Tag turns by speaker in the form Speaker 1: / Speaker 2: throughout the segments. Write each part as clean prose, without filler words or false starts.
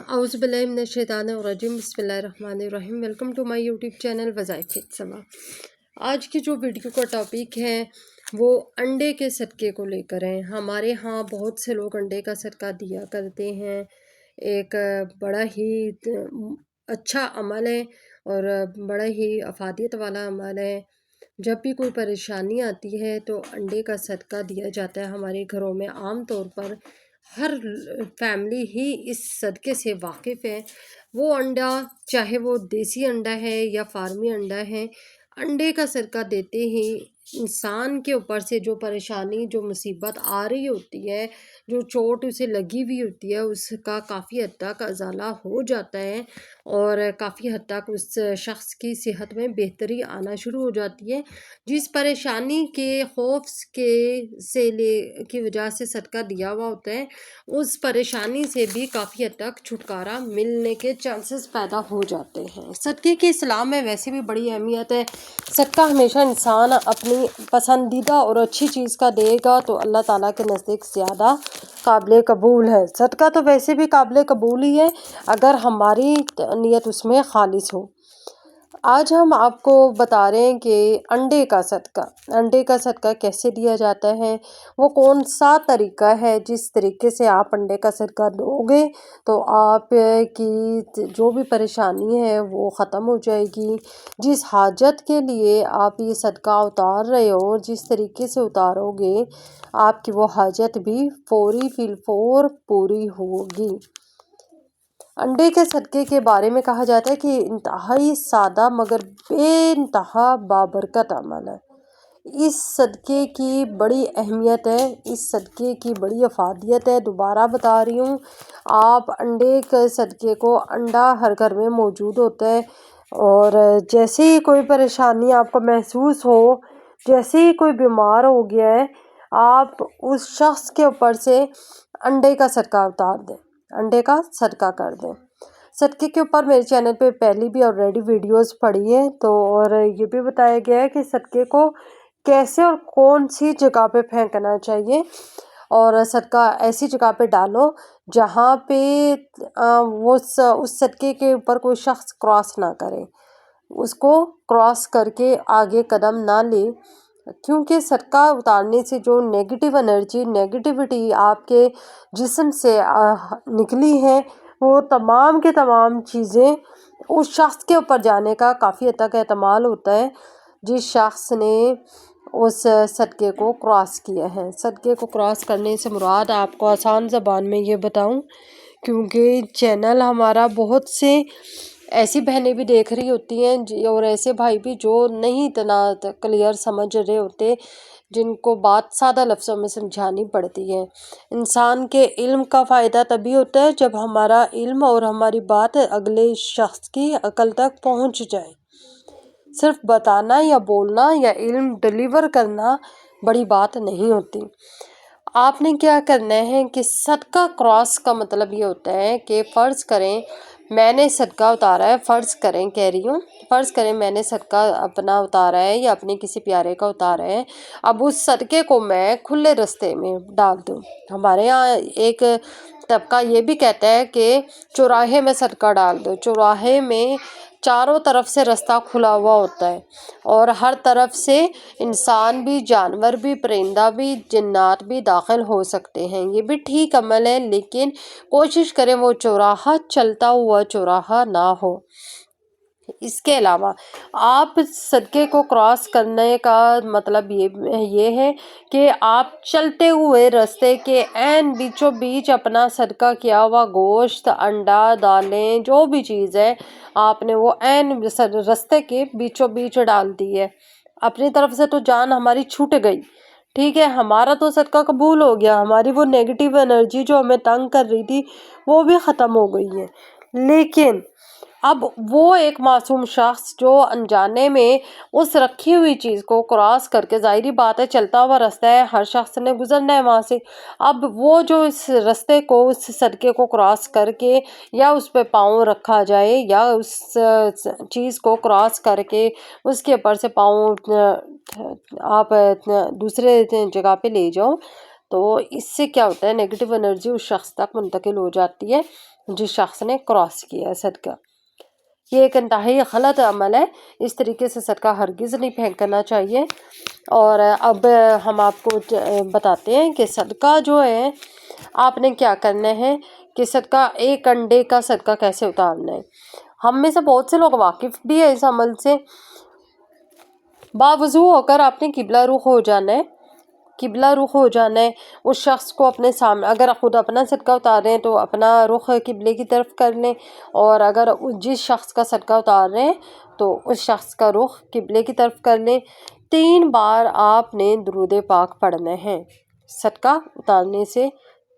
Speaker 1: औज़ुबिल्लाहिमिनश्शैतानिर्रजीम बिस्मिल्लाहिर्रहमानिर्रहीम। Welcome to my YouTube channel वज़ाइफ समा। आज की जो वीडियो का टॉपिक है वो अंडे के सदक़े को लेकर है। हमारे यहाँ बहुत से लोग अंडे का सदका दिया करते हैं। एक बड़ा ही अच्छा अमल है और बड़ा ही अफादियत वाला अमल है। जब भी कोई परेशानी आती है तो अंडे का सदका दिया जाता है। हमारे घरों में आम तौर पर हर फैमिली ही इस सदक़े से वाकिफ़ है। वो अंडा, चाहे वो देसी अंडा है या फार्मी अंडा है, अंडे का सदका देते ही इंसान के ऊपर से जो परेशानी, जो मुसीबत आ रही होती है, जो चोट उसे लगी हुई होती है, उसका काफ़ी हद तक अज़ाला हो जाता है और काफ़ी हद तक उस शख्स की सेहत में बेहतरी आना शुरू हो जाती है। जिस परेशानी के खौफ की वजह से सदका दिया हुआ होता है, उस परेशानी से भी काफ़ी हद तक छुटकारा मिलने के चांसेस पैदा हो जाते हैं। सदक़े की इस्लाम में वैसे भी बड़ी अहमियत है। सदका हमेशा इंसान अपनी पसंदीदा और अच्छी चीज़ का देगा तो अल्लाह ताला के नज़दीक ज़्यादा काबिल कबूल है। सदका तो वैसे भी काबिल कबूल ही है अगर हमारी नीयत उसमें खालिस हो। आज हम आपको बता रहे हैं कि अंडे का सदका कैसे दिया जाता है, वो कौन सा तरीका है। जिस तरीके से आप अंडे का सदका दोगे तो आप की जो भी परेशानी है वो ख़त्म हो जाएगी। जिस हाजत के लिए आप ये सदका उतार रहे हो, जिस तरीके से उतारोगे, आपकी वो हाजत भी फ़ौर पूरी होगी। अंडे के सदक़े के बारे में कहा जाता है कि इंतहाई सादा मगर बेइंतहा बाबरकत अमल है। इस सदक़े की बड़ी अहमियत है, इस सदक़े की बड़ी अफादियत है। दोबारा बता रही हूँ, आप अंडे के सदक़े को, अंडा हर घर में मौजूद होता है और जैसे ही कोई परेशानी आपको महसूस हो, जैसे ही कोई बीमार हो गया है, आप उस शख्स के ऊपर से अंडे का सदका उतार दें, अंडे का सदका कर दें। सदक़े के ऊपर मेरे चैनल पे पहले भी ऑलरेडी वीडियोस पड़ी हैं तो और ये भी बताया गया है कि सदक़े को कैसे और कौन सी जगह पे फेंकना चाहिए और सदका ऐसी जगह पे डालो जहाँ पे उस सदक़े के ऊपर कोई शख्स क्रॉस ना करे, उसको क्रॉस करके आगे कदम ना ले, क्योंकि सदका उतारने से जो नेगेटिव एनर्जी, नेगेटिविटी आपके जिस्म से निकली है, वो तमाम के तमाम चीज़ें उस शख्स के ऊपर जाने का काफ़ी हद तक एहतमाल होता है जिस शख्स ने उस सदक़े को क्रॉस किया है। सदक़े को क्रॉस करने से मुराद आपको आसान ज़बान में ये बताऊं, क्योंकि चैनल हमारा बहुत से ऐसी बहनें भी देख रही होती हैं और ऐसे भाई भी जो नहीं इतना क्लियर समझ रहे होते, जिनको बात सादा लफ्ज़ों में समझानी पड़ती है। इंसान के इल्म का फ़ायदा तभी होता है जब हमारा इल्म और हमारी बात अगले शख्स की अकल तक पहुंच जाए। सिर्फ बताना या बोलना या इल्म डिलीवर करना बड़ी बात नहीं होती। आपने क्या करना है कि सदका क्रॉस का मतलब ये होता है कि फ़र्ज़ करें मैंने सदका उतारा है, फ़र्ज़ करें मैंने सदका अपना उतारा है या अपने किसी प्यारे का उतारा है। अब उस सदक़े को मैं खुले रास्ते में डाल दूँ। हमारे यहाँ एक तबका ये भी कहता है कि चौराहे में सदका डाल दो। चौराहे में चारों तरफ से रास्ता खुला हुआ होता है और हर तरफ से इंसान भी, जानवर भी, परिंदा भी, जिन्नात भी दाखिल हो सकते हैं। ये भी ठीक अमल है, लेकिन कोशिश करें वो चौराहा चलता हुआ चौराहा ना हो। इसके अलावा आप सदक़े को क्रॉस करने का मतलब ये है कि आप चलते हुए रास्ते के ऐन बीचों बीच अपना सदका किया हुआ गोश्त, अंडा, दालें, जो भी चीज़ है, आपने वो ऐन रास्ते के बीचों बीच डाल दी है। अपनी तरफ से तो जान हमारी छूट गई, ठीक है, हमारा तो सदका कबूल हो गया, हमारी वो नेगेटिव एनर्जी जो हमें तंग कर रही थी वो भी ख़त्म हो गई है। लेकिन अब वो एक मासूम शख्स जो अनजाने में उस रखी हुई चीज़ को क्रॉस करके, ज़ाहिरी बात है चलता हुआ रास्ता है, हर शख्स ने गुजरना है वहाँ से, अब वो जो इस रास्ते को, उस सदक़े को क्रॉस करके या उस पे पाँव रखा जाए या उस चीज़ को क्रॉस करके उसके ऊपर से पाँव आप दूसरे जगह पे ले जाओ, تو اس سے کیا ہوتا ہے، نیگیٹو انرجی اس شخص تک منتقل ہو جاتی ہے جس شخص نے کراس کیا ہے صدقہ۔ یہ ایک انتہائی غلط عمل ہے، اس طریقے سے صدقہ ہرگز نہیں پھینکنا چاہیے۔ اور اب ہم آپ کو بتاتے ہیں کہ صدقہ جو ہے آپ نے کیا کرنا ہے، کہ صدقہ ایک انڈے کا صدقہ کیسے اتارنا ہے۔ ہم میں سے بہت سے لوگ واقف بھی ہے اس عمل سے۔ باوضو ہو کر آپ نے قبلہ رخ ہو جانا ہے، قبلہ رخ ہو جانا ہے۔ اس شخص کو اپنے سامنے، اگر خود اپنا صدقہ اتار رہے ہیں تو اپنا رخ قبلے کی طرف کر لیں، اور اگر جس شخص کا صدقہ اتار رہے ہیں تو اس شخص کا رخ قبلے کی طرف کر لیں۔ 3 بار آپ نے درود پاک پڑھنا ہے، صدقہ اتارنے سے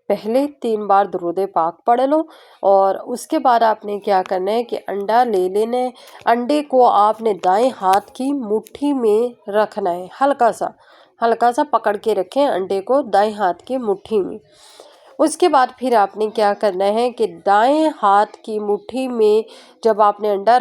Speaker 1: پہلے 3 بار درود پاک پڑھ لو۔ اور اس کے بعد آپ نے کیا کرنا ہے کہ انڈا لے لینا ہے، انڈے کو آپ نے دائیں ہاتھ کی مٹھی میں رکھنا ہے، ہلکا سا پکڑ کے رکھیں انڈے کو دائیں ہاتھ کی مٹھی میں۔ اس کے بعد پھر آپ نے کیا کرنا ہے کہ دائیں ہاتھ کی مٹھی میں جب آپ نے انڈا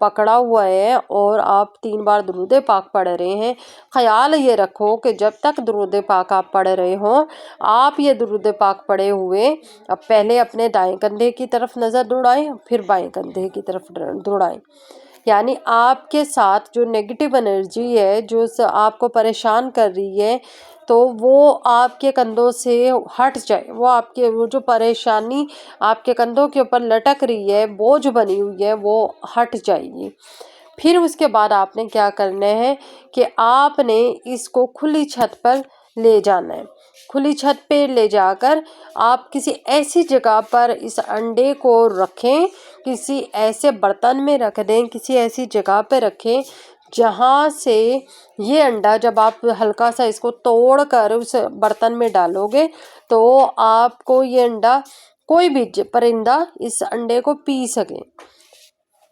Speaker 1: پکڑا ہوا ہے اور آپ 3 بار درود پاک پڑھ رہے ہیں، خیال یہ رکھو کہ جب تک درود پاک آپ پڑھ رہے ہوں، آپ یہ درود پاک پڑھے ہوئے اب پہلے اپنے دائیں کندھے کی طرف نظر دوڑائیں، پھر بائیں کندھے کی طرف دوڑائیں۔ یعنی آپ کے ساتھ جو نیگیٹو انرجی ہے، جو آپ کو پریشان کر رہی ہے، تو وہ آپ کے کندھوں سے ہٹ جائے، وہ جو پریشانی آپ کے کندھوں کے اوپر لٹک رہی ہے، بوجھ بنی ہوئی ہے، وہ ہٹ جائے گی۔ پھر اس کے بعد آپ نے کیا کرنا ہے کہ آپ نے اس کو کھلی چھت پر لے جانا ہے۔ کھلی چھت پہ لے جا کر آپ کسی ایسی جگہ پر اس انڈے کو رکھیں، کسی ایسے برتن میں رکھ دیں، کسی ایسی جگہ پہ رکھیں جہاں سے یہ انڈا، جب آپ ہلکا سا اس کو توڑ کر اس برتن میں ڈالو گے تو آپ کو یہ انڈا، کوئی بھی پرندہ اس انڈے کو پی سکے۔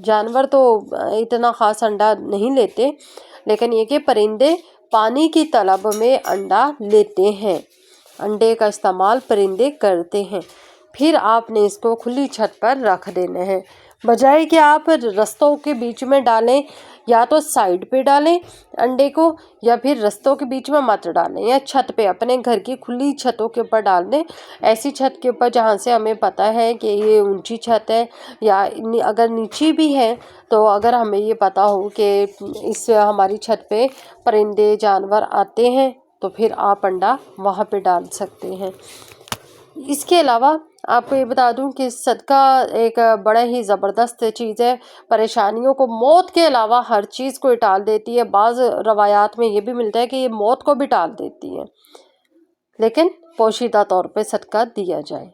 Speaker 1: جانور تو اتنا خاص انڈا نہیں لیتے، لیکن یہ کہ پرندے پانی کی طلب میں انڈا لیتے ہیں، انڈے کا استعمال پرندے کرتے ہیں۔ پھر آپ نے اس کو کھلی چھت پر رکھ دینا ہے، بجائے کہ آپ رستوں کے بیچ میں ڈالیں، یا تو سائڈ پہ ڈالیں انڈے کو، یا پھر رستوں کے بیچ میں مت ڈالیں، یا چھت پہ اپنے گھر کی کھلی چھتوں کے اوپر ڈال دیں، ایسی چھت کے اوپر جہاں سے ہمیں پتہ ہے کہ یہ اونچی چھت ہے، یا اگر نیچی بھی ہے تو اگر ہمیں یہ پتہ ہو کہ اس ہماری چھت پہ پرندے جانور آتے ہیں تو پھر آپ انڈا وہاں پہ ڈال سکتے ہیں۔ اس کے علاوہ آپ کو یہ بتا دوں کہ صدقہ ایک بڑا ہی زبردست چیز ہے، پریشانیوں کو، موت کے علاوہ ہر چیز کو ٹال دیتی ہے۔ بعض روایات میں یہ بھی ملتا ہے کہ یہ موت کو بھی ٹال دیتی ہے، لیکن پوشیدہ طور پہ صدقہ دیا جائے۔